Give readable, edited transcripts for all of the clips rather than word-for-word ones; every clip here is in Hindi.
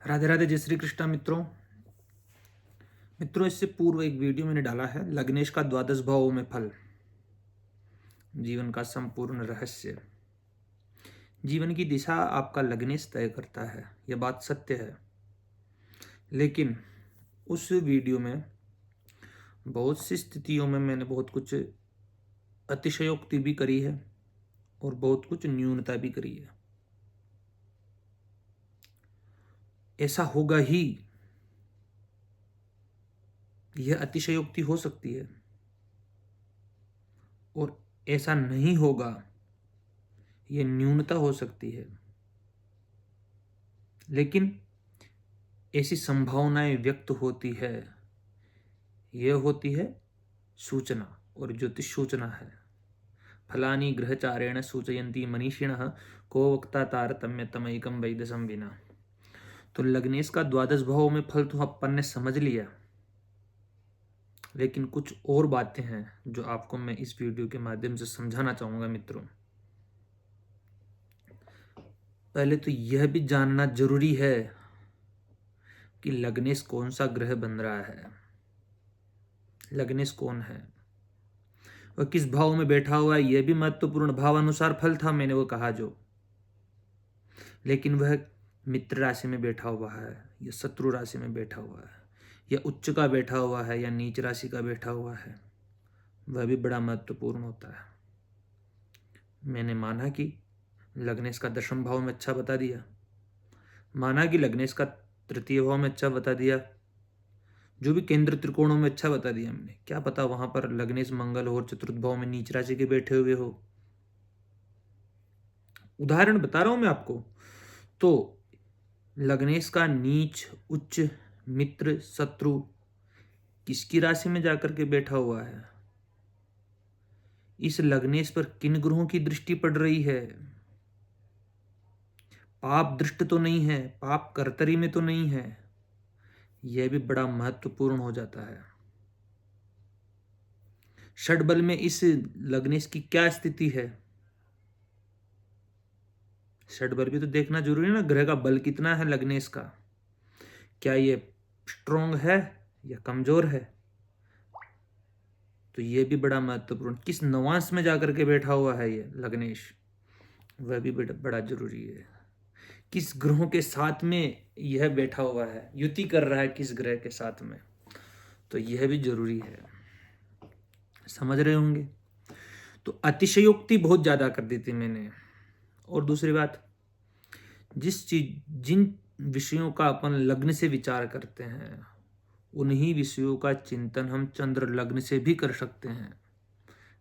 राधे राधे, जय श्री कृष्णा मित्रों। इससे पूर्व एक वीडियो मैंने डाला है, लग्नेश का द्वादश भावों में फल, जीवन का संपूर्ण रहस्य। जीवन की दिशा आपका लग्नेश तय करता है, यह बात सत्य है। लेकिन उस वीडियो में बहुत सी स्थितियों में मैंने बहुत कुछ अतिशयोक्ति भी करी है और बहुत कुछ न्यूनता भी करी है। ऐसा होगा ही, यह अतिशयोक्ति हो सकती है, और ऐसा नहीं होगा, यह न्यूनता हो सकती है। लेकिन ऐसी संभावनाएं व्यक्त होती है, यह होती है सूचना, और ज्योतिष सूचना है। फलानी ग्रहचारेण सूचयन्ति मनीषिणः को वक्ता तारतम्य तमैकम वैदसम विना। तो लग्नेश का द्वादश भाव में फल तो अपन ने समझ लिया, लेकिन कुछ और बातें हैं जो आपको मैं इस वीडियो के माध्यम से समझाना चाहूंगा मित्रों। पहले तो यह भी जानना जरूरी है कि लग्नेश कौन सा ग्रह बन रहा है, लग्नेश कौन है, वह किस भाव में बैठा हुआ है। यह भी महत्वपूर्ण, भाव अनुसार फल था मैंने वो कहा जो। लेकिन वह मित्र राशि में बैठा हुआ है या शत्रु राशि में बैठा हुआ है, या उच्च का बैठा हुआ है या नीच राशि का बैठा हुआ है, वह भी बड़ा महत्वपूर्ण होता है। मैंने माना कि लग्नेश का दशम भाव में अच्छा बता दिया, माना कि लग्नेश का तृतीय भाव में अच्छा बता दिया, जो भी केंद्र त्रिकोणों में अच्छा बता दिया हमने। क्या पता वहां पर लग्नेश मंगल और चतुर्थ भाव में नीच राशि के बैठे हुए हो। उदाहरण बता रहा हूं मैं आपको। तो लग्नेश का नीच, उच्च, मित्र, शत्रु किसकी राशि में जाकर के बैठा हुआ है, इस लग्नेश पर किन ग्रहों की दृष्टि पड़ रही है। पाप दृष्ट तो नहीं है, पाप कर्तरी में तो नहीं है, यह भी बड़ा महत्वपूर्ण हो जाता है। षडबल में इस लग्नेश की क्या स्थिति है, षडबल भी तो देखना जरूरी है ना। ग्रह का बल कितना है लग्नेश का, क्या ये स्ट्रोंग है या कमजोर है, तो ये भी बड़ा महत्वपूर्ण। किस नवांश में जाकर के बैठा हुआ है ये लग्नेश, वह भी बड़ा जरूरी है। किस ग्रहों के साथ में यह बैठा हुआ है, युति कर रहा है किस ग्रह के साथ में, तो यह भी जरूरी है। समझ रहे होंगे। तो अतिशयोक्ति बहुत ज्यादा कर दी थी मैंने। और दूसरी बात, जिन विषयों का अपन लग्न से विचार करते हैं, उन्हीं विषयों का चिंतन हम चंद्र लग्न से भी कर सकते हैं।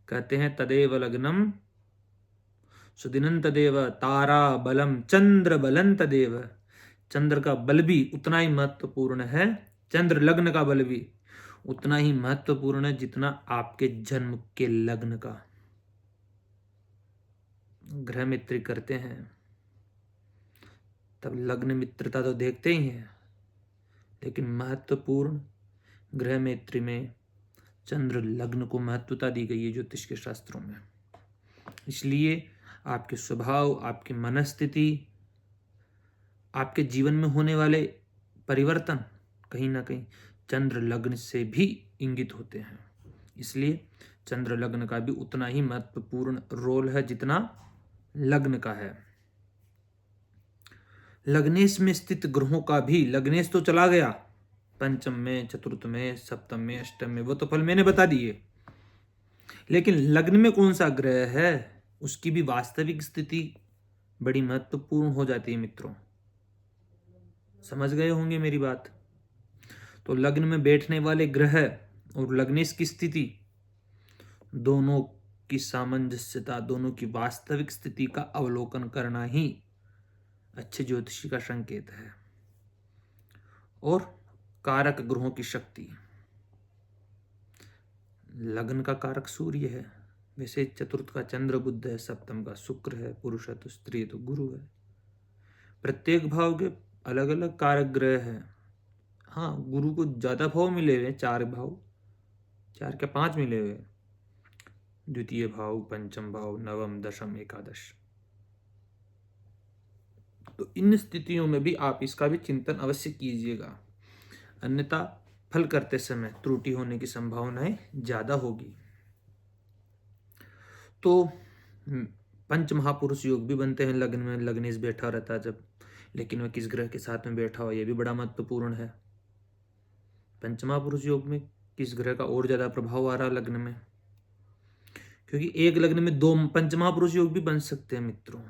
कहते हैं तदेव लग्नम सुदिनं तदेव तारा बलम चंद्र बलं तदेव। चंद्र का बल भी उतना ही महत्वपूर्ण है, चंद्र लग्न का बल भी उतना ही महत्वपूर्ण है जितना आपके जन्म के लग्न का। ग्रह मित्र करते हैं तब लग्न मित्रता तो देखते ही हैं, लेकिन महत्वपूर्ण ग्रह मैत्री में चंद्र लग्न को महत्वता दी गई है ज्योतिष के शास्त्रों में। इसलिए आपके स्वभाव, आपकी मनस्थिति, आपके जीवन में होने वाले परिवर्तन कहीं ना कहीं चंद्र लग्न से भी इंगित होते हैं। इसलिए चंद्र लग्न का भी उतना ही महत्वपूर्ण रोल है जितना लग्न का है। लग्नेश में स्थित ग्रहों का भी, लग्नेश तो चला गया पंचम में, चतुर्थ में, सप्तम में, अष्टम में, वो तो फल मैंने बता दिए। लेकिन लग्न में कौन सा ग्रह है, उसकी भी वास्तविक स्थिति बड़ी महत्वपूर्ण हो जाती है मित्रों। समझ गए होंगे मेरी बात। तो लग्न में बैठने वाले ग्रह और लग्नेश की स्थिति, दोनों की सामंजस्यता, दोनों की वास्तविक स्थिति का अवलोकन करना ही अच्छे ज्योतिषी का संकेत है। और कारक ग्रहों की शक्ति, लग्न का कारक सूर्य है, वैसे चतुर्थ का चंद्र बुध है, सप्तम का शुक्र है, पुरुष है तो स्त्री तो गुरु है। प्रत्येक भाव के अलग अलग कारक ग्रह हैं। हाँ, गुरु को ज्यादा भाव मिले हुए, 4 भाव, 4 के 5 मिले हुए, द्वितीय भाव, पंचम भाव, नवम, दशम, एकादश। तो इन स्थितियों में भी आप इसका भी चिंतन अवश्य कीजिएगा, अन्यथा फल करते समय त्रुटि होने की संभावनाएं ज्यादा होगी। तो पंच महापुरुष योग भी बनते हैं लग्न में, लग्नेश बैठा रहता है जब, लेकिन वह किस ग्रह के साथ में बैठा हो यह भी बड़ा महत्वपूर्ण है। पंच महापुरुष योग में किस ग्रह का और ज्यादा प्रभाव आ रहा है लग्न में, क्योंकि एक लग्न में दो पंच महापुरुष योग भी बन सकते हैं मित्रों।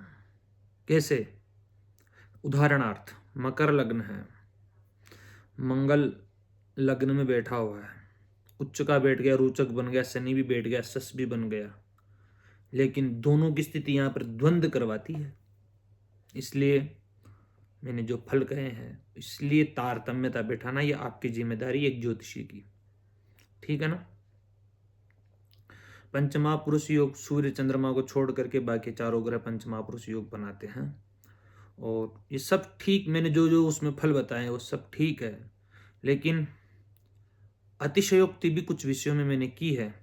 कैसे? उदाहरणार्थ मकर लग्न है, मंगल लग्न में बैठा हुआ है, उच्च का बैठ गया, रोचक बन गया, शनि भी बैठ गया, सस भी बन गया, लेकिन दोनों की स्थिति यहां पर द्वंद्व करवाती है। इसलिए मैंने जो फल कहे हैं, इसलिए तारतम्यता बैठाना ये आपकी जिम्मेदारी एक ज्योतिषी की, ठीक है ना। पंचमहापुरुष योग सूर्य चंद्रमा को छोड़ करके बाकी चारों ग्रह पंचमहापुरुष योग बनाते हैं, और ये सब ठीक, मैंने जो जो उसमें फल बताए वो सब ठीक है, लेकिन अतिशयोक्ति भी कुछ विषयों में मैंने की है,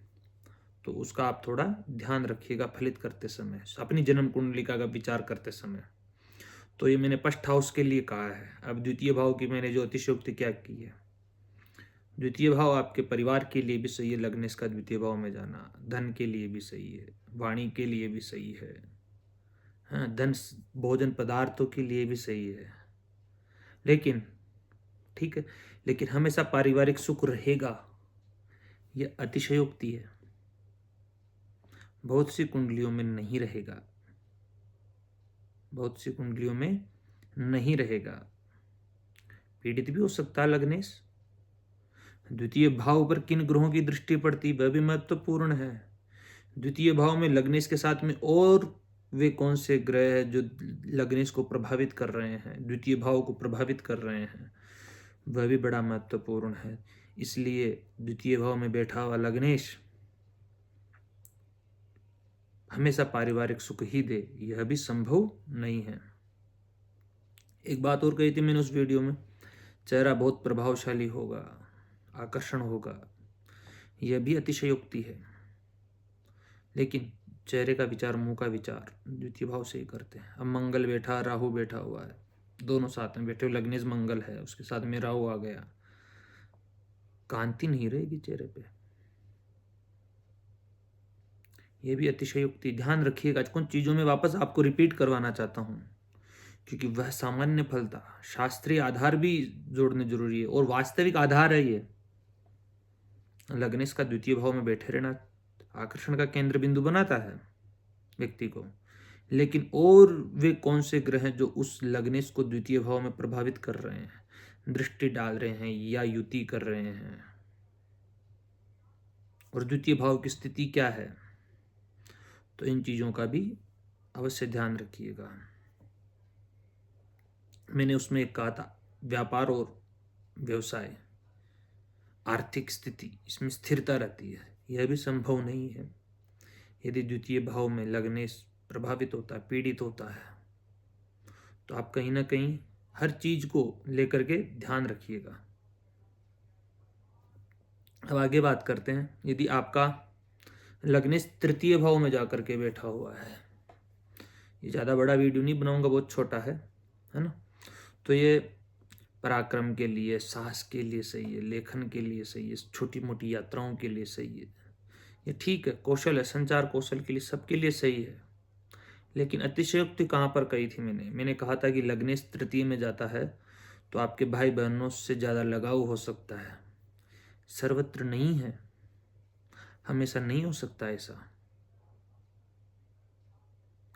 तो उसका आप थोड़ा ध्यान रखिएगा फलित करते समय, अपनी जन्म कुंडलिका का विचार करते समय। तो ये मैंने फर्स्ट हाउस के लिए कहा है। अब द्वितीय भाव की मैंने जो अतिशयोक्ति क्या की है, द्वितीय भाव आपके परिवार के लिए भी सही है, लग्न इसका द्वितीय भाव में जाना, धन के लिए भी सही है, वाणी के लिए भी सही है, हाँ, धन भोजन पदार्थों के लिए भी सही है, लेकिन ठीक है, लेकिन हमेशा पारिवारिक सुख रहेगा, यह अतिशयोक्ति है। बहुत सी कुंडलियों में नहीं रहेगा, बहुत सी कुंडलियों में नहीं रहेगा, पीड़ित भी हो सकता है लग्नेश। द्वितीय भाव पर किन ग्रहों की दृष्टि पड़ती वह भी महत्वपूर्ण है। द्वितीय भाव में लग्नेश के साथ में और वे कौन से ग्रह हैं जो लग्नेश को प्रभावित कर रहे हैं, द्वितीय भाव को प्रभावित कर रहे हैं, वह भी बड़ा महत्वपूर्ण है। इसलिए द्वितीय भाव में बैठा हुआ लग्नेश हमेशा पारिवारिक सुख ही दे, यह भी संभव नहीं है। एक बात और कही थी मैंने उस वीडियो में, चेहरा बहुत प्रभावशाली होगा, आकर्षण होगा, यह भी अतिशयोक्ति है, लेकिन चेहरे का विचार, मुंह का विचार द्वितीय भाव से ही करते हैं। अब मंगल बैठा, राहु बैठा हुआ है, दोनों साथ में बैठे, लग्नेश मंगल है, उसके साथ में राहु आ गया, कांति नहीं रहेगी चेहरे पे, यह भी अतिशयोक्ति। ध्यान रखिएगा, कुछ चीजों में वापस आपको रिपीट करवाना चाहता हूं, क्योंकि वह सामान्य फल था, शास्त्रीय आधार भी जोड़ने जरूरी है, और वास्तविक आधार है ये। लग्नेश का द्वितीय भाव में बैठे रहना आकर्षण का केंद्र बिंदु बनाता है व्यक्ति को, लेकिन और वे कौन से ग्रह हैं जो उस लग्नेश को द्वितीय भाव में प्रभावित कर रहे हैं, दृष्टि डाल रहे हैं या युति कर रहे हैं, और द्वितीय भाव की स्थिति क्या है, तो इन चीजों का भी अवश्य ध्यान रखिएगा। मैंने उसमें एक कहा था, व्यापार और व्यवसाय, आर्थिक स्थिति, इसमें स्थिरता रहती है, यह भी संभव नहीं है यदि द्वितीय भाव में लग्नेश प्रभावित होता है, पीड़ित होता है। तो आप कहीं ना कहीं हर चीज को लेकर के ध्यान रखिएगा। अब आगे बात करते हैं, यदि आपका लग्नेश तृतीय भाव में जाकर के बैठा हुआ है, ये ज़्यादा बड़ा वीडियो नहीं बनाऊंगा, बहुत छोटा है ना। तो ये पराक्रम के लिए, साहस के लिए सही है, लेखन के लिए सही है, छोटी मोटी यात्राओं के लिए सही है, ये ठीक है, कौशल है, संचार कौशल के लिए, सबके लिए सही है। लेकिन अतिशयोक्ति कहाँ पर कही थी मैंने कहा था कि लग्नेश तृतीय में जाता है तो आपके भाई बहनों से ज़्यादा लगाव हो सकता है, सर्वत्र नहीं है, हमेशा नहीं हो सकता ऐसा।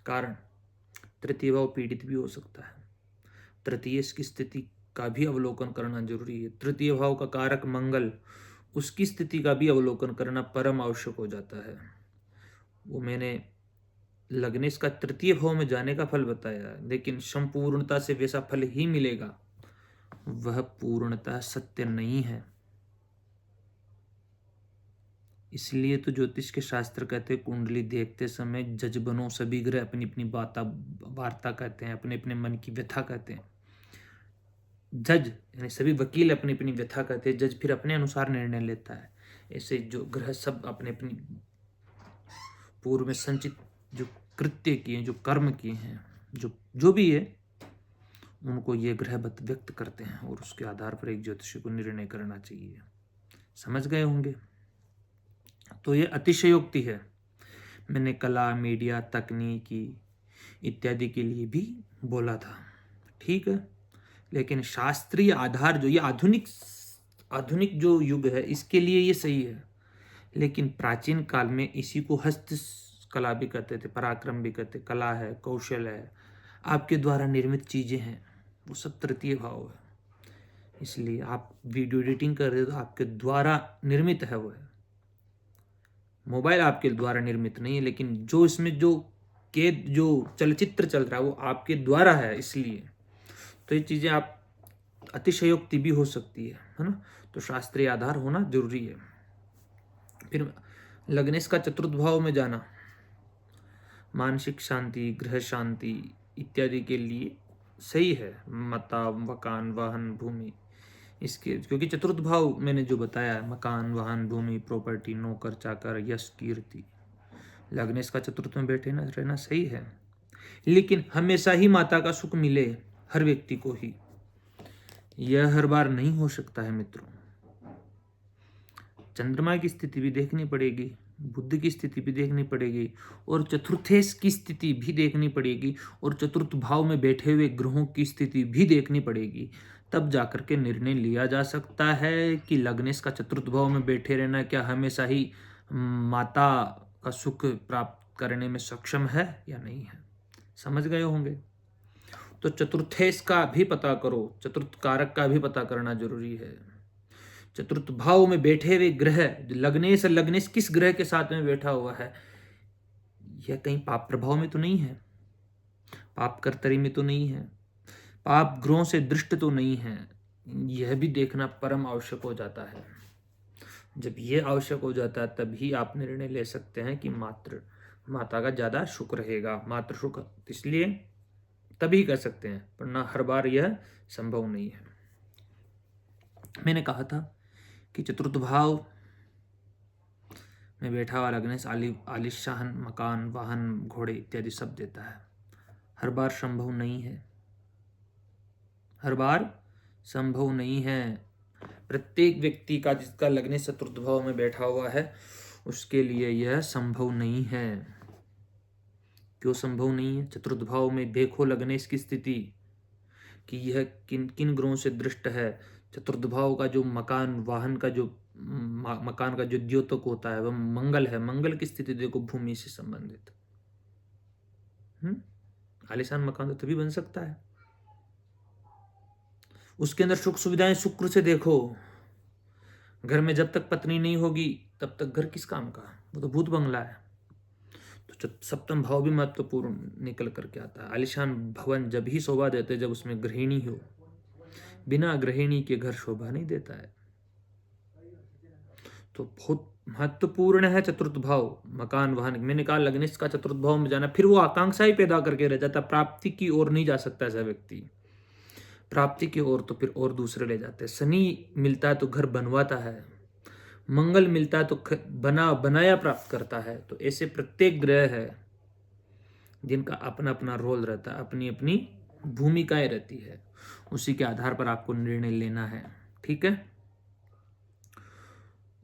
कारण तृतीय भाव पीड़ित भी हो सकता है, तृतीय की स्थिति का भी अवलोकन करना जरूरी है। तृतीय भाव का कारक मंगल, उसकी स्थिति का भी अवलोकन करना परम आवश्यक हो जाता है। वो मैंने लग्नेश का तृतीय भाव में जाने का फल बताया, लेकिन संपूर्णता से वैसा फल ही मिलेगा, वह पूर्णतः सत्य नहीं है। इसलिए तो ज्योतिष के शास्त्र कहते हैं, कुंडली देखते समय जज बनो, सभी ग्रह अपनी अपनी वार्ता कहते हैं, अपने अपने मन की व्यथा कहते हैं। जज यानी सभी वकील अपनी अपनी व्यथा कहते हैं, जज फिर अपने अनुसार निर्णय लेता है। ऐसे जो ग्रह सब अपने अपनी पूर्व में संचित जो कृत्य किए, जो कर्म किए हैं, जो भी है, उनको ये ग्रह व्यक्त करते हैं और उसके आधार पर एक ज्योतिषी को निर्णय करना चाहिए। समझ गए होंगे। तो ये अतिशयोक्ति है। मैंने कला, मीडिया, तकनीकी इत्यादि के लिए भी बोला था, ठीक है। लेकिन शास्त्रीय आधार जो ये आधुनिक जो युग है इसके लिए ये सही है। लेकिन प्राचीन काल में इसी को हस्त कला भी कहते थे, पराक्रम भी कहते। कला है, कौशल है, आपके द्वारा निर्मित चीजें हैं, वो सब तृतीय भाव है। इसलिए आप वीडियो एडिटिंग कर रहे हो तो आपके द्वारा निर्मित है वो है। मोबाइल आपके द्वारा निर्मित नहीं है, लेकिन जो इसमें जो चलचित्र चल रहा है वो आपके द्वारा है। इसलिए तो ये चीजें आप अतिशयोक्ति भी हो सकती है ना। तो शास्त्रीय आधार होना जरूरी है। फिर लग्नेश का चतुर्थ भाव में जाना मानसिक शांति, ग्रह शांति इत्यादि के लिए सही है। मता, मकान, वाहन, भूमि इसके, क्योंकि चतुर्थ भाव मैंने जो बताया मकान, वाहन, भूमि, प्रॉपर्टी, नौकर चाकर, यश, कीर्ति, लग्नेश का चतुर्थ में बैठे ना रहना सही है। लेकिन हमेशा ही माता का सुख मिले हर व्यक्ति को ही, यह हर बार नहीं हो सकता है मित्रों। चंद्रमा की स्थिति भी देखनी पड़ेगी, बुध की स्थिति भी देखनी पड़ेगी, और चतुर्थेश की स्थिति भी देखनी पड़ेगी, और चतुर्थ भाव में बैठे हुए ग्रहों की स्थिति भी देखनी पड़ेगी। तब जाकर के निर्णय लिया जा सकता है कि लग्नेश का चतुर्थ भाव में बैठे रहना क्या हमेशा ही माता का सुख प्राप्त करने में सक्षम है या नहीं है। समझ गए होंगे। तो चतुर्थेश का भी पता करो, चतुर्थ कारक का भी पता करना जरूरी है। चतुर्थ भाव में बैठे हुए ग्रह लग्नेश किस ग्रह के साथ में बैठा हुआ है, यह कहीं पाप प्रभाव में तो नहीं है, पाप कर्तरी में तो नहीं है, पाप ग्रहों से दृष्ट तो नहीं है। यह भी देखना परम आवश्यक हो जाता है। जब यह आवश्यक हो जाता है तभी आप निर्णय ले सकते हैं कि माता का ज्यादा सुख रहेगा, मातृ सुख, इसलिए तभी कर सकते हैं, वरना हर बार यह संभव नहीं है। मैंने कहा था कि चतुर्थ भाव में बैठा हुआ लग्नेश आलिशान मकान, वाहन, घोड़े इत्यादि सब देता है। हर बार संभव नहीं है, हर बार संभव नहीं है। प्रत्येक व्यक्ति का जिसका लग्नेश चतुर्थ भाव में बैठा हुआ है उसके लिए यह संभव नहीं है। क्यों संभव नहीं है? चतुर्थ भाव में देखो लग्नेश की स्थिति कि यह किन किन ग्रहों से दृष्ट है। चतुर्थ भाव का जो मकान, वाहन का जो मकान का जो द्योतक होता है वह मंगल है। मंगल की स्थिति देखो भूमि से संबंधित। आलीशान मकान तो तभी बन सकता है, उसके अंदर सुख सुविधाएं शुक्र से देखो। घर में जब तक पत्नी नहीं होगी तब तक घर किस काम का, वो तो भूत बंगला है। तो सप्तम भाव भी महत्वपूर्ण निकल करके आता है। आलीशान भवन जब ही शोभा देते जब उसमें गृहिणी हो, बिना गृहिणी के घर शोभा नहीं देता है। तो बहुत महत्वपूर्ण है चतुर्थ भाव, मकान, वाहन। मैंने कहा लग्नेश का चतुर्थ भाव में जाना, फिर वो आकांक्षा ही पैदा करके रह जाता, प्राप्ति की ओर नहीं जा सकता ऐसा व्यक्ति। प्राप्ति की ओर तो फिर और दूसरे ले जाते हैं। शनि मिलता है तो घर बनवाता है, मंगल मिलता है तो बनाया प्राप्त करता है। तो ऐसे प्रत्येक ग्रह है जिनका अपना अपना रोल रहता है, अपनी अपनी भूमिकाएं रहती है। उसी के आधार पर आपको निर्णय लेना है, ठीक है।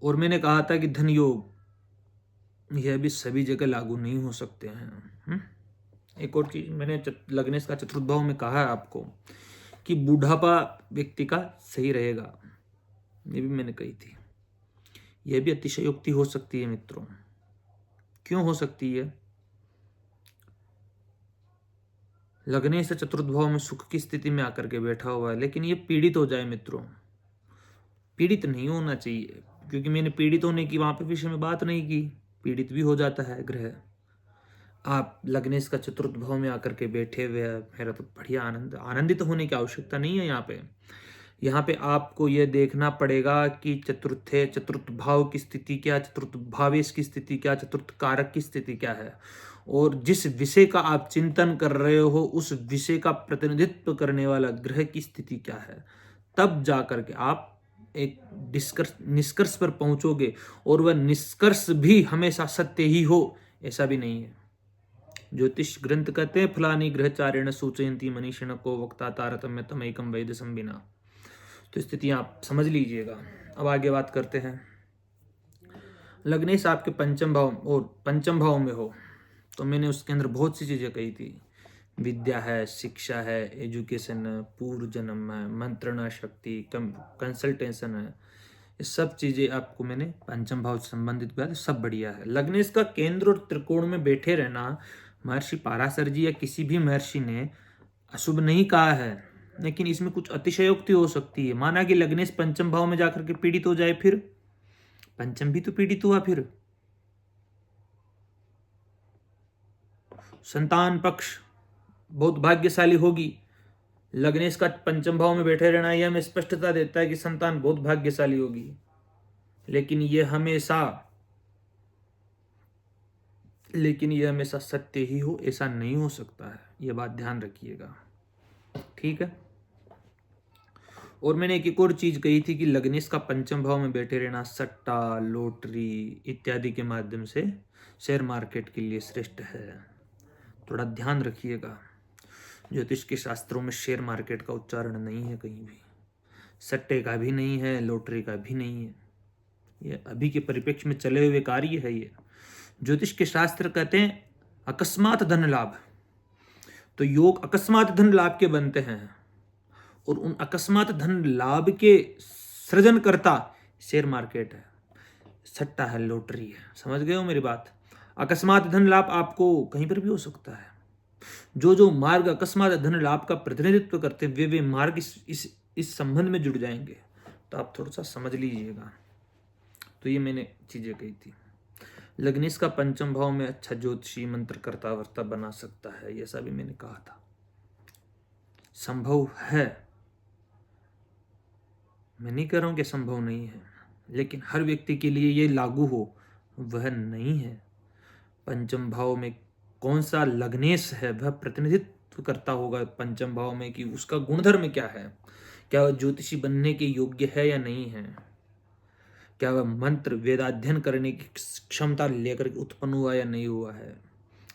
और मैंने कहा था कि धन योग यह भी सभी जगह लागू नहीं हो सकते हैं। एक और चीज मैंने लग्नेश का चतुर्थ भाव में कहा है आपको कि बुढ़ापा व्यक्ति का सही रहेगा, ये भी मैंने कही थी। यह भी अतिशयोक्ति हो सकती है मित्रों। क्यों हो सकती है? लग्नेश से चतुर्थ भाव में सुख की स्थिति में आकर के बैठा हुआ है, लेकिन ये पीड़ित हो जाए मित्रों। पीड़ित नहीं होना चाहिए, क्योंकि मैंने पीड़ित होने की वहां पे विषय में बात नहीं की। पीड़ित भी हो जाता है ग्रह। आप लग्नेश का चतुर्थ भाव में आकर के बैठे हुए हैं, मेरा तो बढ़िया आनंदित होने की आवश्यकता नहीं है। यहाँ पे आपको यह देखना पड़ेगा कि चतुर्थ भाव की स्थिति क्या, चतुर्थ भावेश की स्थिति क्या, चतुर्थ कारक की स्थिति क्या है, और जिस विषय का आप चिंतन कर रहे हो उस विषय का प्रतिनिधित्व करने वाला ग्रह की स्थिति क्या है। तब जाकर के आप एक निष्कर्ष पर पहुंचोगे, और वह निष्कर्ष भी हमेशा सत्य ही हो ऐसा भी नहीं है। ज्योतिष ग्रंथ कहते हैं फलानी ग्रहचारेण सूचयंती मनीषिण को वक्ता तारतम्य तमैकम वैद संबिना। तो स्थितियां आप समझ लीजिएगा। अब आगे बात करते हैं। लग्नेश आपके पंचम भाव में हो तो मैंने उसके अंदर बहुत सी चीजें कही थी। विद्या है, शिक्षा है, एजुकेशन है, पूर्व जन्म है, मंत्रणा शक्ति, कंसल्टेशन है, ये सब चीजें आपको मैंने पंचम भाव से संबंधित किया, सब बढ़िया है। लग्नेश का केंद्र और त्रिकोण में बैठे रहना महर्षि पाराशर जी या किसी भी महर्षि ने अशुभ नहीं कहा है, लेकिन इसमें कुछ अतिशयोक्ति हो सकती है। माना कि लग्नेश पंचम भाव में जाकर के पीड़ित हो जाए, फिर पंचम भी तो पीड़ित हुआ, फिर संतान पक्ष बहुत भाग्यशाली होगी। लग्नेश का पंचम भाव में बैठे रहना यह हमें स्पष्टता देता है कि संतान बहुत भाग्यशाली होगी, लेकिन यह हमेशा सत्य ही हो ऐसा नहीं हो सकता है, यह बात ध्यान रखिएगा, ठीक है। और मैंने एक और चीज कही थी कि लग्नेश का पंचम भाव में बैठे रहना सट्टा, लॉटरी इत्यादि के माध्यम से शेयर मार्केट के लिए श्रेष्ठ है, थोड़ा ध्यान रखिएगा। ज्योतिष के शास्त्रों में शेयर मार्केट का उच्चारण नहीं है कहीं भी, सट्टे का भी नहीं है, लॉटरी का भी नहीं है, ये अभी के परिप्रेक्ष्य में चले हुए कार्य है। ये ज्योतिष के शास्त्र कहते हैं अकस्मात धन लाभ, तो योग अकस्मात धन लाभ के बनते हैं, और उन अकस्मात धन लाभ के सृजन करता शेयर मार्केट है, सट्टा है, लॉटरी है। समझ गए हो मेरी बात? अकस्मात धन लाभ आपको कहीं पर भी हो सकता है। जो मार्ग अकस्मात धन लाभ का प्रतिनिधित्व करते हैं वे मार्ग इस संबंध में जुड़ जाएंगे, तो आप थोड़ा सा समझ लीजिएगा। तो ये मैंने चीजें कही थी। लग्नेश का पंचम भाव में अच्छा ज्योतिषी मंत्रकर्ता वर्ता बना सकता है, ऐसा भी मैंने कहा था। संभव है, मैं नहीं कह रहा हूं कि संभव नहीं है, लेकिन हर व्यक्ति के लिए ये लागू हो वह नहीं है। पंचम भाव में कौन सा लग्नेश है वह प्रतिनिधित्व करता होगा पंचम भाव में कि उसका गुणधर्म क्या है, क्या वह ज्योतिषी बनने के योग्य है या नहीं है, क्या वह मंत्र वेदाध्ययन करने की क्षमता लेकर उत्पन्न हुआ या नहीं हुआ है।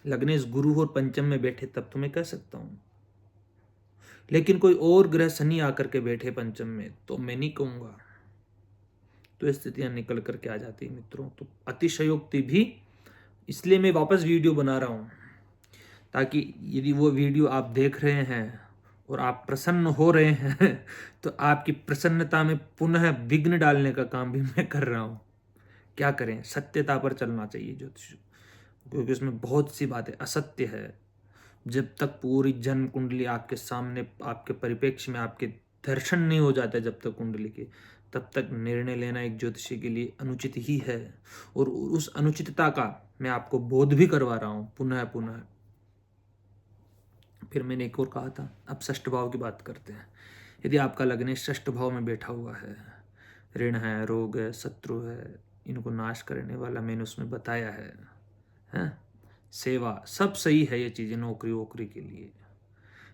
लग्नेश गुरु और पंचम में बैठे तब तो मैं कह सकता हूं, लेकिन कोई और ग्रह शनि आकर के बैठे पंचम में तो मैं नहीं कहूंगा। तो स्थितियां निकल करके आ जाती है मित्रों। तो अतिशयोक्ति भी, इसलिए मैं वापस वीडियो बना रहा हूं, ताकि यदि वो वीडियो आप देख रहे हैं और आप प्रसन्न हो रहे हैं तो आपकी प्रसन्नता में पुनः विघ्न डालने का काम भी मैं कर रहा हूं। क्या करें, सत्यता पर चलना चाहिए ज्योतिष, क्योंकि उसमें बहुत सी बातें असत्य है। जब तक पूरी जन्म कुंडली आपके सामने, आपके परिप्रेक्ष्य में आपके दर्शन नहीं हो जाता, जब तक कुंडली के, तब तक निर्णय लेना एक ज्योतिषी के लिए अनुचित ही है। और उस अनुचितता का मैं आपको बोध भी करवा रहा हूं पुनः पुनः। फिर मैंने एक और कहा था, अब षष्ठ भाव की बात करते हैं। यदि आपका लग्नेश षष्ठ भाव में बैठा हुआ है, ऋण है, रोग है, शत्रु है, इनको नाश करने वाला मैंने उसमें बताया है? सेवा सब सही है, ये चीज़ें नौकरी वोकरी के लिए,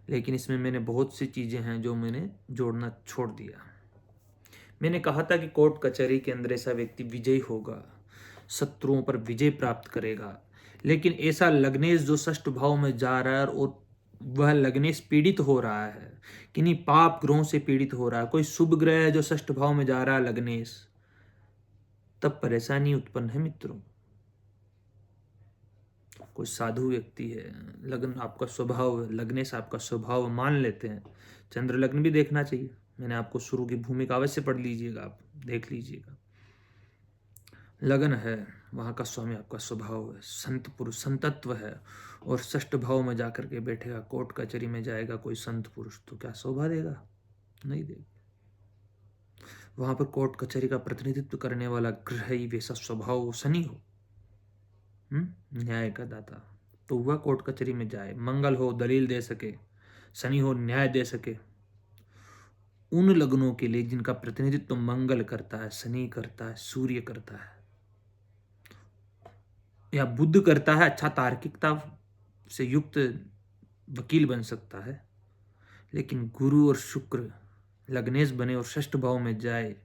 लेकिन इसमें मैंने बहुत सी चीज़ें हैं जो मैंने जोड़ना छोड़ दिया। मैंने कहा था कि कोर्ट कचहरी के अंदर ऐसा व्यक्ति विजयी होगा, शत्रुओं पर विजय प्राप्त करेगा, लेकिन ऐसा लग्नेश जो षष्ठ भाव में जा रहा है और वह लग्नेश पीड़ित हो रहा है, किन्हीं पाप ग्रहों से पीड़ित हो रहा है, कोई शुभ ग्रह है जो षष्ठ भाव में जा रहा है लग्नेश, तब परेशानी उत्पन्न है मित्रों। कोई साधु व्यक्ति है, लग्न आपका स्वभाव, लग्नेश आपका स्वभाव मान लेते हैं, चंद्र लग्न भी देखना चाहिए। मैंने आपको शुरू की भूमिका अवश्य पढ़ लीजिएगा, आप देख लीजिएगा। लगन है, वहां का स्वामी आपका स्वभाव है, संत पुरुष, संतत्व है, और षष्ठ भाव में जाकर के बैठेगा, कोर्ट कचहरी में जाएगा कोई संत पुरुष, तो क्या शोभा देगा? नहीं देगा। वहां पर कोर्ट कचहरी का प्रतिनिधित्व करने वाला ग्रह ही वैसा स्वभाव शनि हो, न्याय का दाता, तो वह कोर्ट कचहरी में जाए, मंगल हो दलील दे सके, शनि हो न्याय दे सके। उन लग्नों के लिए जिनका प्रतिनिधित्व मंगल करता है, शनि करता है, सूर्य करता है या बुध करता है, अच्छा तार्किकता से युक्त वकील बन सकता है, लेकिन गुरु और शुक्र लग्नेश बने और षष्ठ भाव में जाए,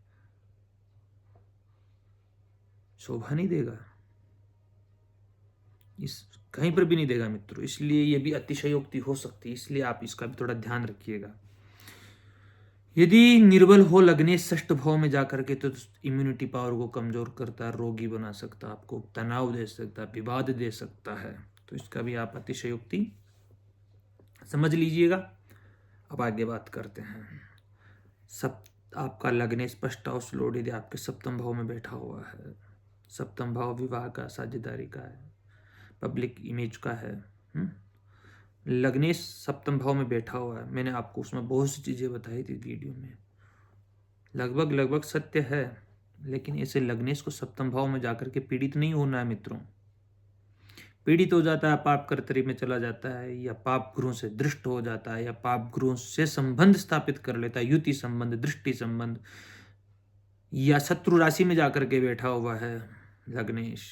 शोभा नहीं देगा। इस कहीं पर भी नहीं देगा मित्रों। इसलिए ये भी अतिशयोक्ति हो सकती है, इसलिए आप इसका भी थोड़ा ध्यान रखिएगा। यदि निर्बल हो लग्नेश षष्ठ भाव में जाकर के, तो इम्यूनिटी पावर को कमजोर करता है, रोगी बना सकता है, आपको तनाव दे सकता है, विवाद दे सकता है। तो इसका भी आप अतिशयोक्ति समझ लीजिएगा। अब आगे बात करते हैं। सब आपका लग्नेश स्पष्ट हाउस लॉर्ड यदि आपके सप्तम भाव में बैठा हुआ है, सप्तम भाव विवाह का, साझेदारी का है, पब्लिक इमेज का है। लग्नेश सप्तम भाव में बैठा हुआ है। मैंने आपको उसमें बहुत सी चीज़ें बताई थी वीडियो में, लगभग सत्य है। लेकिन ऐसे लग्नेश को सप्तम भाव में जाकर के पीड़ित नहीं होना है मित्रों। पीड़ित हो जाता है, पाप कर्तरी में चला जाता है, या पाप ग्रहों से दृष्ट हो जाता है, या पाप ग्रहों से संबंध स्थापित कर लेता है, युति संबंध, दृष्टि संबंध, या शत्रु राशि में जाकर के बैठा हुआ है लग्नेश,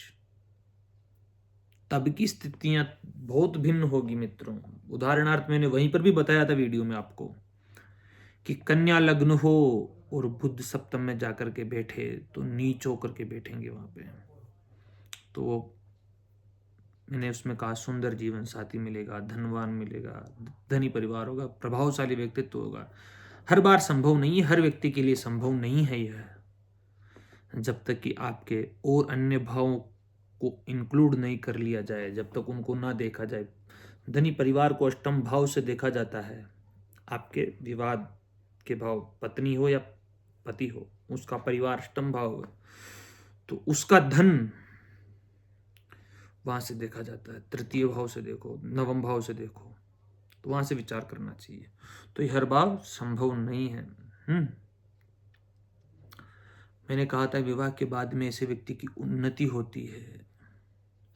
तब की स्थितियां बहुत भिन्न होगी मित्रों। उदाहरणार्थ मैंने वहीं पर भी बताया था वीडियो में आपको कि कन्या लग्न हो और बुध सप्तम में जाकर के बैठे तो नीच होकर के बैठेंगे वहां पे। तो मैंने उसमें कहा सुंदर जीवन साथी मिलेगा, धनवान मिलेगा, धनी परिवार होगा, प्रभावशाली व्यक्तित्व होगा। हर बार संभव नहीं है, हर व्यक्ति के लिए संभव नहीं है यह, जब तक कि आपके और अन्य भावों को इंक्लूड नहीं कर लिया जाए, जब तक उनको ना देखा जाए। धनी परिवार को अष्टम भाव से देखा जाता है। आपके विवाद के भाव, पत्नी हो या पति हो, उसका परिवार अष्टम भाव हो, तो उसका धन वहां से देखा जाता है। तृतीय भाव से देखो, नवम भाव से देखो, तो वहां से विचार करना चाहिए। तो ये हर बार संभव नहीं है। मैंने कहा था विवाह के बाद में ऐसे व्यक्ति की उन्नति होती है,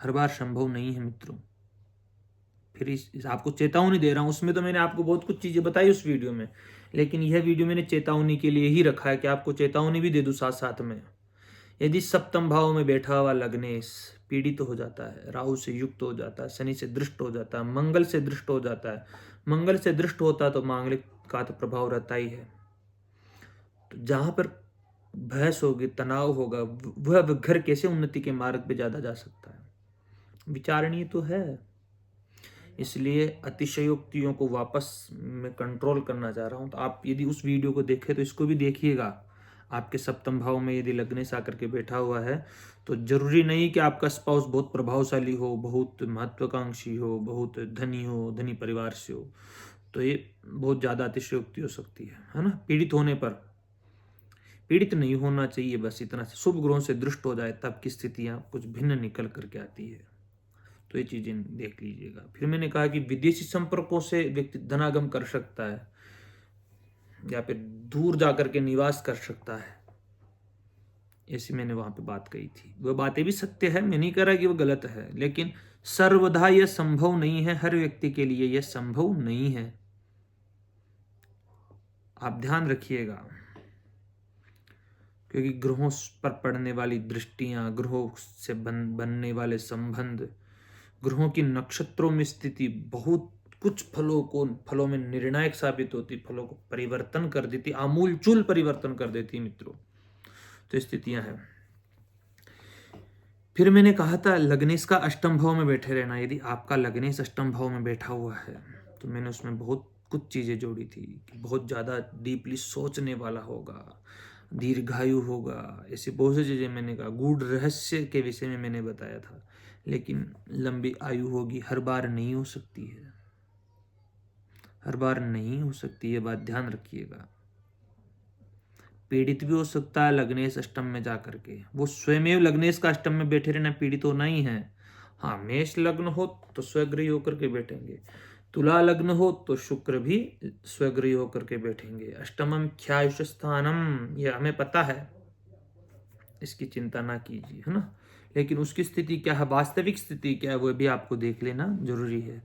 हर बार संभव नहीं है मित्रों। फिर इस आपको चेतावनी दे रहा हूं। उसमें तो मैंने आपको बहुत कुछ चीजें बताई उस वीडियो में, लेकिन यह वीडियो मैंने चेतावनी के लिए ही रखा है कि आपको चेतावनी भी दे दूं साथ साथ में। यदि सप्तम भाव में बैठा हुआ लग्नेश पीड़ित हो जाता है, राहु से युक्त हो जाता है, शनि से दृष्ट हो जाता है, मंगल से दृष्ट हो जाता है, मंगल से दृष्ट होता है तो मांगलिक का तो प्रभाव रहता ही है। तो जहां पर बहस होगी, तनाव होगा, वह घर कैसे उन्नति के मार्ग पे ज्यादा जा सकता है, विचारणीय तो है। इसलिए अतिशयोक्तियों को वापस मैं कंट्रोल करना चाह रहा हूं। तो आप यदि उस वीडियो को देखें तो इसको भी देखिएगा। आपके सप्तम भाव में यदि लग्नेश आकर के बैठा हुआ है, तो जरूरी नहीं कि आपका स्पाउस बहुत प्रभावशाली हो, बहुत महत्वाकांक्षी हो, बहुत धनी हो, धनी परिवार से हो, तो ये बहुत ज्यादा अतिशयोक्ति हो सकती है ना। पीड़ित होने पर, पीड़ित नहीं होना चाहिए, बस इतना से शुभ ग्रहों से दृष्ट हो जाए तब की स्थितियां कुछ भिन्न निकल करके आती है। तो ये चीजें देख लीजिएगा। फिर मैंने कहा कि विदेशी संपर्कों से व्यक्ति धनागम कर सकता है, या फिर दूर जाकर के निवास कर सकता है, ऐसी मैंने वहां पे बात कही थी। वह बातें भी सत्य है, मैं नहीं कह रहा कि वो गलत है, लेकिन सर्वदा यह संभव नहीं है, हर व्यक्ति के लिए यह संभव नहीं है। आप ध्यान रखिएगा, क्योंकि ग्रहों पर पड़ने वाली दृष्टियां, ग्रहों से बनने वाले संबंध, ग्रहों की नक्षत्रों में स्थिति बहुत कुछ फलों में निर्णायक साबित होती, फलों को परिवर्तन कर देती, आमूलचूल परिवर्तन कर देती मित्रों। तो स्थितियां हैं। फिर मैंने कहा था लग्नेश का अष्टम भाव में बैठे रहना। यदि आपका लग्नेश अष्टम भाव में बैठा हुआ है, तो मैंने उसमें बहुत कुछ चीजें जोड़ी थी कि बहुत ज्यादा डीपली सोचने वाला होगा, दीर्घायु होगा, ऐसी बहुत सी चीजें मैंने कहा। गूढ़ रहस्य के विषय में मैंने बताया था। लेकिन लंबी आयु होगी, हर बार नहीं हो सकती है, हर बार नहीं हो सकती, ये बात ध्यान रखिएगा। पीड़ित भी हो सकता है लग्नेश अष्टम में जाकर के, वो स्वयं लग्नेश का अष्टम में बैठे रहना पीड़ित होना ही है। हाँ, मेष लग्न हो तो स्वगृही होकर के बैठेंगे, तुला लग्न हो तो शुक्र भी स्वगृही होकर के बैठेंगे। अष्टमम ख्यायुष स्थानम, ये हमें पता है, इसकी चिंता ना कीजिए, है ना। लेकिन उसकी स्थिति क्या है, वास्तविक स्थिति क्या है, वो भी आपको देख लेना जरूरी है।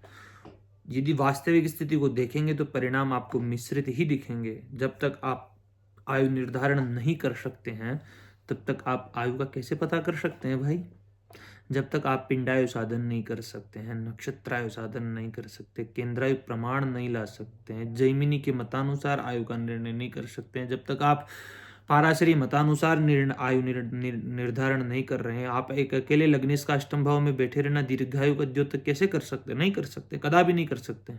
यदि वास्तविक स्थिति को देखेंगे तो परिणाम आपको मिश्रित ही दिखेंगे। जब तक आप आयु निर्धारण नहीं कर सकते हैं, तब तक आप आयु का कैसे पता कर सकते हैं भाई। जब तक आप पिंडायु साधन नहीं कर सकते हैं, नक्षत्रायु साधन नहीं कर सकते, केंद्रायु प्रमाण नहीं ला सकते हैं, जैमिनी के मतानुसार आयु का निर्णय नहीं कर सकते हैं, जब तक आप पाराशरी मतानुसार आयु निर्धारण नहीं कर रहे हैं। आप एक अकेले लग्नेश का अष्टम भाव में बैठे रहना दीर्घायु का द्योतक कैसे कर सकते? नहीं कर सकते, कदापि नहीं कर सकते।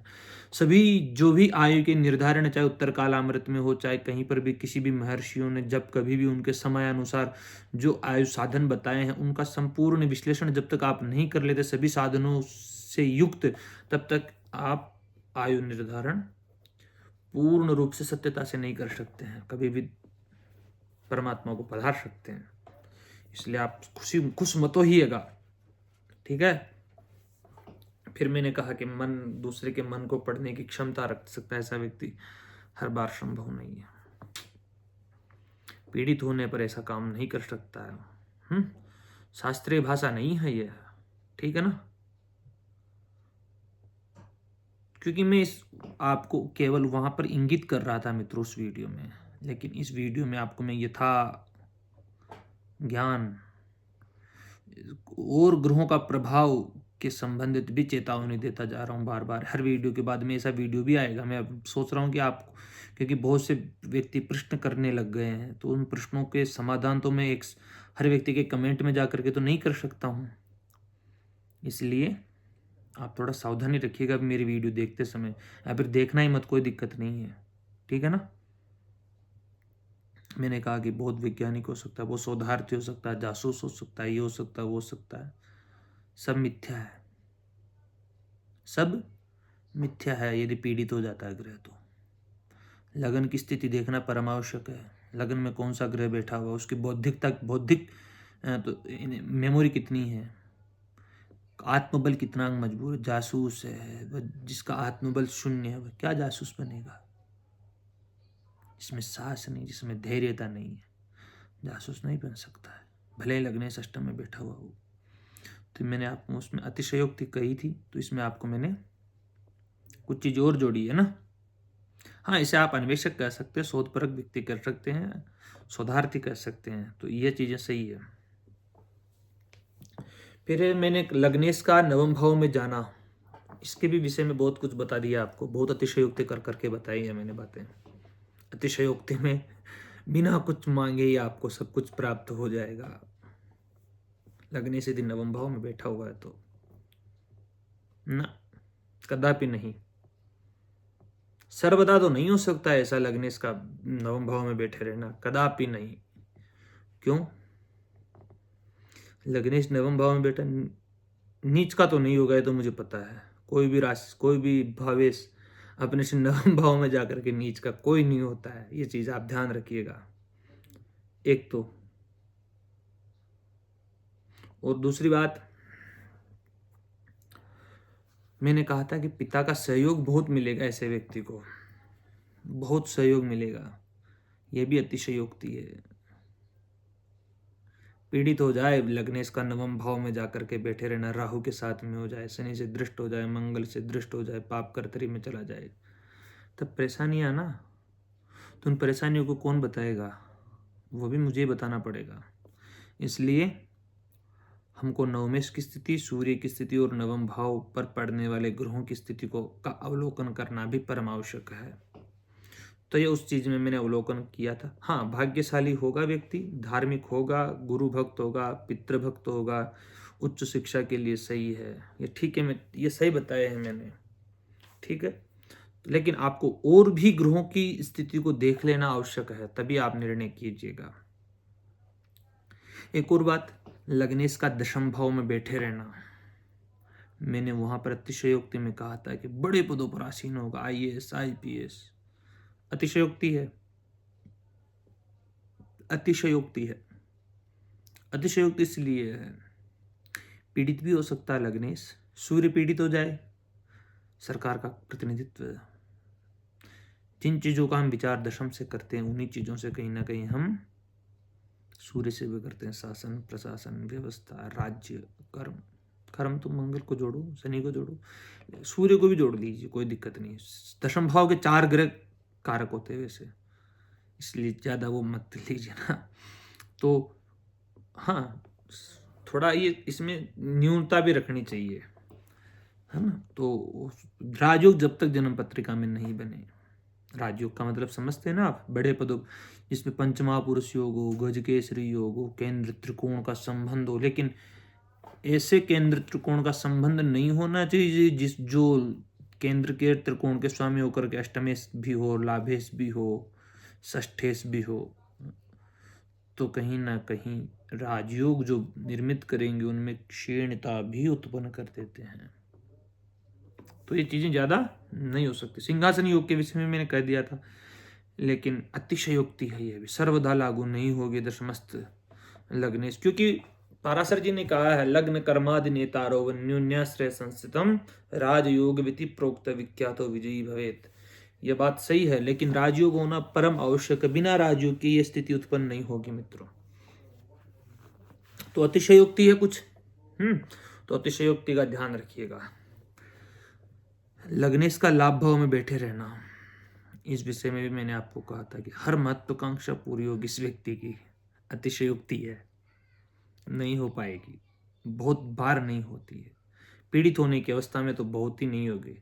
सभी जो भी आयु के निर्धारण, चाहे उत्तर कालामृत में हो, चाहे कहीं पर भी किसी भी महर्षियों ने जब कभी भी उनके समय अनुसार जो आयु साधन बताए हैं उनका संपूर्ण विश्लेषण जब तक आप नहीं कर लेते सभी साधनों से युक्त, तब तक आप आयु निर्धारण पूर्ण रूप से सत्यता से नहीं कर सकते हैं, कभी भी परमात्मा को पधार सकते हैं। इसलिए आप खुश मत होइएगा, ठीक है। फिर मैंने कहा कि मन, दूसरे के मन को पढ़ने की क्षमता रख सकता है ऐसा व्यक्ति हर बार संभव नहीं है। पीड़ित होने पर ऐसा काम नहीं कर सकता है। शास्त्रीय भाषा नहीं है यह, ठीक है ना। क्योंकि मैं आपको केवल वहां पर इंगित कर रहा था मित्रों उस वीडियो में, लेकिन इस वीडियो में आपको मैं यथा ज्ञान और ग्रहों का प्रभाव के संबंधित भी चेतावनी देता जा रहा हूँ बार बार। हर वीडियो के बाद में ऐसा वीडियो भी आएगा। मैं अब सोच रहा हूँ कि आप, क्योंकि बहुत से व्यक्ति प्रश्न करने लग गए हैं, तो उन प्रश्नों के समाधान तो मैं हर व्यक्ति के कमेंट में जा करके तो नहीं कर सकता हूँ। इसलिए आप थोड़ा सावधानी रखिएगा मेरी वीडियो देखते समय, या फिर देखना ही मत, कोई दिक्कत नहीं है, ठीक है ना। मैंने कहा कि बहुत वैज्ञानिक हो सकता है, वो शोधार्थी हो सकता है, जासूस हो सकता है, ये हो सकता है, वो हो सकता है, सब मिथ्या है, सब मिथ्या है। यदि पीड़ित हो जाता है ग्रह तो लगन की स्थिति देखना परमावश्यक है। लगन में कौन सा ग्रह बैठा हुआ, उसकी बौद्धिक तो मेमोरी कितनी है, आत्मबल कितना मजबूर है। जासूस है जिसका आत्मबल शून्य है, वह क्या जासूस बनेगा? जिसमें साहस नहीं, जिसमें धैर्यता नहीं है, जासूस नहीं बन सकता है, भले ही लगने अष्टम में बैठा हुआ हो। तो मैंने आपको उसमें अतिशयोक्ति कही थी, तो इसमें आपको मैंने कुछ चीज और जोड़ी है ना। हाँ, इसे आप अन्वेषक कह सकते हैं, शोधपरक व्यक्ति कर सकते हैं, शोधार्थी कह सकते हैं, तो ये चीजें सही है। फिर मैंने लग्नेश का नवम भाव में जाना, इसके भी विषय में बहुत कुछ बता दिया आपको, बहुत अतिशयोक्ति कर करके बताई है मैंने बातें। अतिशयोक्ति में बिना कुछ मांगे ही आपको सब कुछ प्राप्त हो जाएगा। लगने से दिन नवम भाव में बैठा हुआ है तो ना, कदापि नहीं, सर्वदा तो नहीं हो सकता ऐसा लगने इसका नवम भाव में बैठे रहना, कदापि नहीं। क्यों? लगनेश नवम भाव में बैठा नीच का तो नहीं होगा, ये तो मुझे पता है। कोई भी राशि, कोई भी भावेश अपने से नवम भाव में जाकर के नीच का कोई नहीं होता है, ये चीज आप ध्यान रखिएगा। एक तो, और दूसरी बात, मैंने कहा था कि पिता का सहयोग बहुत मिलेगा ऐसे व्यक्ति को, बहुत सहयोग मिलेगा, यह भी अतिशयोक्ति है। पीड़ित हो जाए, लगने इसका नवम भाव में जाकर के बैठे रहना, राहु के साथ में हो जाए, शनि से दृष्ट हो जाए, मंगल से दृष्ट हो जाए, पाप कर्तरी में चला जाए, तब परेशानियां ना, तो उन परेशानियों को कौन बताएगा? वो भी मुझे बताना पड़ेगा। इसलिए हमको नवमेश की स्थिति, सूर्य की स्थिति और नवम भाव पर पड़ने वाले ग्रहों की स्थिति को का अवलोकन करना भी परम आवश्यक है। तो ये उस चीज में मैंने अवलोकन किया था। हाँ, भाग्यशाली होगा व्यक्ति, धार्मिक होगा, गुरु भक्त होगा, पितृभक्त होगा, उच्च शिक्षा के लिए सही है, ये ठीक है, मैं ये सही बताए हैं मैंने, ठीक है। लेकिन आपको और भी ग्रहों की स्थिति को देख लेना आवश्यक है, तभी आप निर्णय कीजिएगा। एक और बात, लग्नेश का दशम भाव में बैठे रहना, मैंने वहां पर अतिशयोक्ति में कहा था कि बड़े पदों पर आसीन होगा, IAS IPS, अतिशयोक्ति है, अतिशयोक्ति है। अतिशयोक्ति इसलिए है, पीड़ित भी हो सकता है लग्नेश, सूर्य पीड़ित हो जाए, सरकार का प्रतिनिधित्व, जिन चीजों का हम विचार दशम से करते हैं उन्हीं चीजों से कहीं ना कहीं हम सूर्य से भी करते हैं, शासन, प्रशासन, व्यवस्था, राज्य, कर्म। कर्म तो मंगल को जोड़ो, शनि को जोड़ो, सूर्य को भी जोड़ लीजिए, कोई दिक्कत नहीं है। दशम भाव के 4 ग्रह कारक होते हैं वैसे, इसलिए ज्यादा वो मत लीजिए ना। तो हाँ, थोड़ा ये इसमें न्यूनता भी रखनी चाहिए, है ना। तो राजयोग जब तक जन्म पत्रिका में नहीं बने, राजयोग का मतलब समझते हैं ना आप, बड़े पदों जिसमें पंचमहापुरुष योग हो, गजकेसरी योग हो, केंद्र त्रिकोण का संबंध हो, लेकिन ऐसे केंद्र त्रिकोण का संबंध नहीं होना चाहिए जिस जो केंद्र के त्रिकोण के स्वामी होकर के अष्टमेश भी हो, लाभेश भी हो, षष्ठेश भी हो, तो कहीं ना कहीं राजयोग जो निर्मित करेंगे उनमें क्षीणता भी उत्पन्न कर देते हैं। तो ये चीजें ज्यादा नहीं हो सकती। सिंहासन योग के विषय में मैंने कह दिया था, लेकिन अतिशयोक्ति है ये भी, सर्वदा लागू नहीं होगी दशमस्त लग्नेश, क्योंकि पाराशर जी ने कहा है लग्न कर्मादि नेतारो न्यून्याश्रय संस्थितम राजयोग विधि प्रोक्त विख्यातो विजयी भवेत। यह बात सही है, लेकिन राजयोग होना परम आवश्यक है, बिना राजयोग की यह स्थिति उत्पन्न नहीं होगी मित्रों। तो अतिशयोक्ति है कुछ, तो अतिशयोक्ति का ध्यान रखिएगा। लग्नेश का लाभ भाव में बैठे रहना, इस विषय में भी मैंने आपको कहा था कि हर महत्वाकांक्षा पूरी होगी इस व्यक्ति की, अतिशयोक्ति है, नहीं हो पाएगी, बहुत बार नहीं होती है, पीड़ित होने की अवस्था में तो बहुत ही नहीं होगी।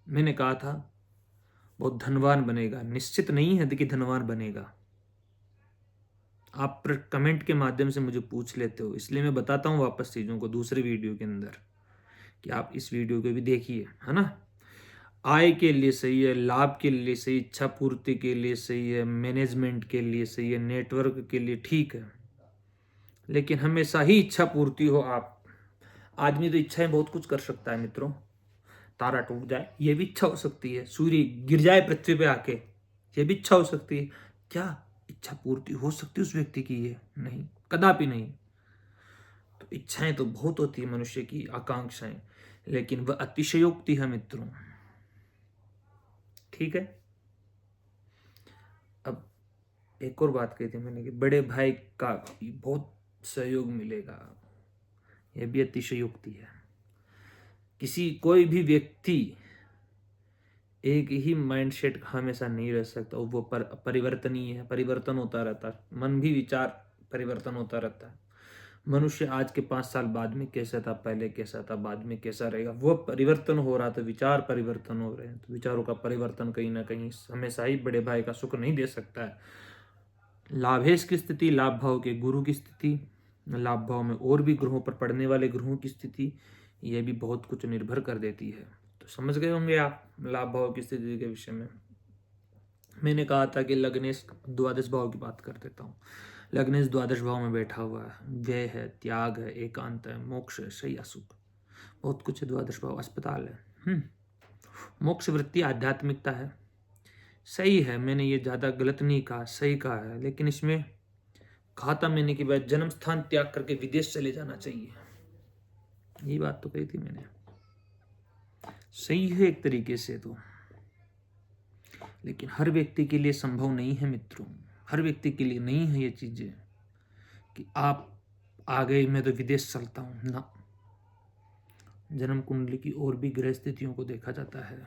मैंने कहा था बहुत धनवान बनेगा, निश्चित नहीं है कि धनवान बनेगा। आप कमेंट के माध्यम से मुझे पूछ लेते हो, इसलिए मैं बताता हूँ वापस चीज़ों को दूसरे वीडियो के अंदर, कि आप इस वीडियो को भी देखिए, है ना। आय के लिए सही है, लाभ के लिए सही, इच्छा पूर्ति के लिए सही है, मैनेजमेंट के लिए सही है, नेटवर्क के लिए ठीक है, लेकिन हमेशा ही इच्छा पूर्ति हो। आप आदमी तो इच्छाएं बहुत कुछ कर सकता है मित्रों, तारा टूट जाए ये भी इच्छा हो सकती है, सूर्य गिर जाए पृथ्वी पे आके ये भी इच्छा हो सकती है। क्या इच्छा पूर्ति हो सकती है उस व्यक्ति की? ये नहीं, कदापि नहीं। तो इच्छाएं तो बहुत होती है मनुष्य की, आकांक्षाएं, लेकिन वह अतिशयोक्ति है मित्रों, ठीक है। अब एक और बात कही थी मैंने कि बड़े भाई का बहुत सहयोग मिलेगा, यह भी अतिशयोक्ति है। कोई भी व्यक्ति एक ही माइंडसेट हमेशा नहीं रह सकता, वो परिवर्तनीय है, परिवर्तन होता रहता है, मन भी विचार परिवर्तन होता रहता है। मनुष्य आज के 5 साल बाद में कैसा था, पहले कैसा था, बाद में कैसा रहेगा, वो परिवर्तन हो रहा था, विचार परिवर्तन हो रहे हैं। तो विचारों का परिवर्तन कहीं ना कहीं हमेशा ही बड़े भाई का सुख नहीं दे सकता है। लाभेश की स्थिति, लाभ भाव के गुरु की स्थिति, लाभ भाव में और भी ग्रहों पर पड़ने वाले ग्रहों की स्थिति, यह भी बहुत कुछ निर्भर कर देती है। तो समझ गए होंगे आप लाभ भाव की स्थिति के विषय में। मैंने कहा था कि लग्नेश द्वादश भाव की बात कर देता हूँ। लग्नेश द्वादश भाव में बैठा हुआ है, व्यय है, त्याग है, एकांत है, मोक्ष है, सही असुख, बहुत कुछ है। द्वादश भाव अस्पताल है, मोक्ष वृत्ति आध्यात्मिकता है, सही है। मैंने ये ज्यादा गलत नहीं कहा, सही कहा है, लेकिन इसमें कहा था मैंने कि भाई जन्म स्थान त्याग करके विदेश चले जाना चाहिए, यही बात तो कही थी मैंने। सही है एक तरीके से तो, लेकिन हर व्यक्ति के लिए संभव नहीं है मित्रों, हर व्यक्ति के लिए नहीं है ये चीजें कि आप आ गए मैं तो विदेश चलता हूं ना। जन्म कुंडली की और भी ग्रह स्थितियों को देखा जाता है,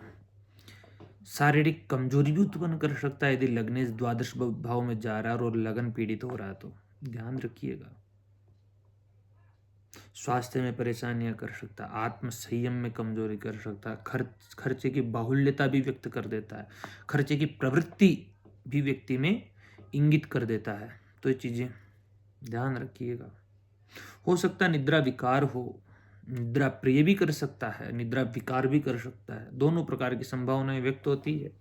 शारीरिक कमजोरी भी उत्पन्न कर सकता है यदि लग्नेश द्वादश भाव में जा रहा है और लगन पीड़ित हो रहा है, तो ध्यान रखिएगा। स्वास्थ्य में परेशानियां कर सकता है, आत्म संयम में कमजोरी कर सकता है, खर्चे की बाहुल्यता भी व्यक्त कर देता है, खर्चे की प्रवृत्ति भी व्यक्ति में इंगित कर देता है। तो ये चीजें ध्यान रखिएगा। हो सकता है निद्रा विकार हो, निद्रा प्रिय भी कर सकता है, निद्रा विकार भी कर सकता है, दोनों प्रकार की संभावनाएं व्यक्त होती है,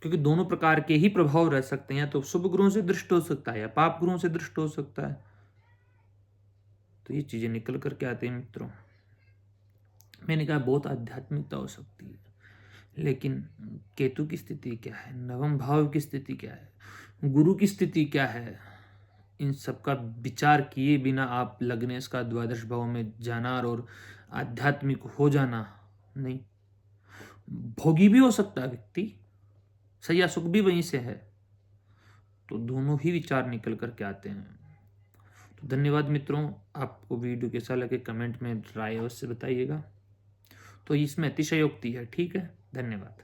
क्योंकि दोनों प्रकार के ही प्रभाव रह सकते हैं, या तो शुभ ग्रहों से दृष्ट हो सकता है या पाप ग्रहों से दृष्ट हो सकता है। तो ये चीजें निकल करके आते हैं मित्रों। मैंने कहा बहुत आध्यात्मिकता हो सकती है, लेकिन केतु की स्थिति क्या है, नवम भाव की स्थिति क्या है, गुरु की स्थिति क्या है, इन सब का विचार किए बिना आप लग्नेश का द्वादश भाव में जाना और आध्यात्मिक हो जाना नहीं। भोगी भी हो सकता है व्यक्ति, सही या सुख भी वहीं से है, तो दोनों ही विचार निकल करके आते हैं। तो धन्यवाद मित्रों, आपको वीडियो कैसा लगे कमेंट में राय अवश्य बताइएगा। तो इसमें अतिशयोक्ति है, ठीक है, धन्यवाद।